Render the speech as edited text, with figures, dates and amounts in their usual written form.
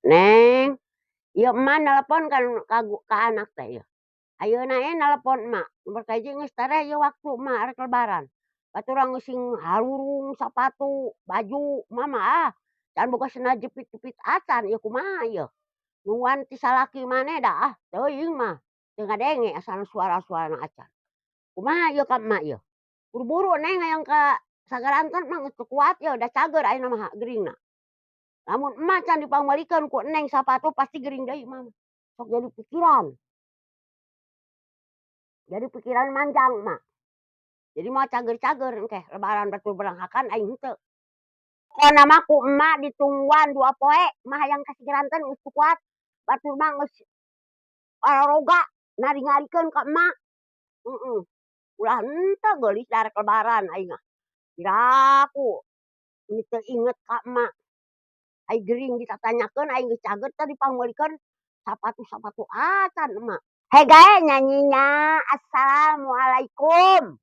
"Neng, ieu emak nelepon ka anak teh ieu. Ayeuna nelepon emak, nomor kahiji geus tareh ieu waktu emak arek lebaran. Baturang geus sing harurung sapatu, baju, emak mah can boga cenah jepit-jepit acan ieu kumaha ieu? Nungguan ti salaki maneh dah teuing mah teu ngadenge asalna suara-suarana acan. Kumaha ieu ka emak ieu? Buru-buru Neng hayang ka sagaranten mah geus teu kuat ieu da cager ayeuna mah geuringna. Lamun emak can dipanggulikeun ku Neng sapatu pasti geuring deui emak mah. Sok jadi pikiran. Jadi pikiran manjang emak. Jadi moal cager-cager engke lebaran batur beranghakan aing henteu. Pokona mah ku emak ditungguan 2 poe, emak hayang ka sigaranten geus teu kuat. Batur mah geus aroroga nari-ngarikeun ka emak. Ulah henteu geulis da arek lebaran aing mah. Piraku ini teu inget ka emak. Ai geuring ditatanyakeun aing geus cager teh dipanggulikeun sapatu-sapatu acan emak. He gae nyanyinya, Assalamualaikum.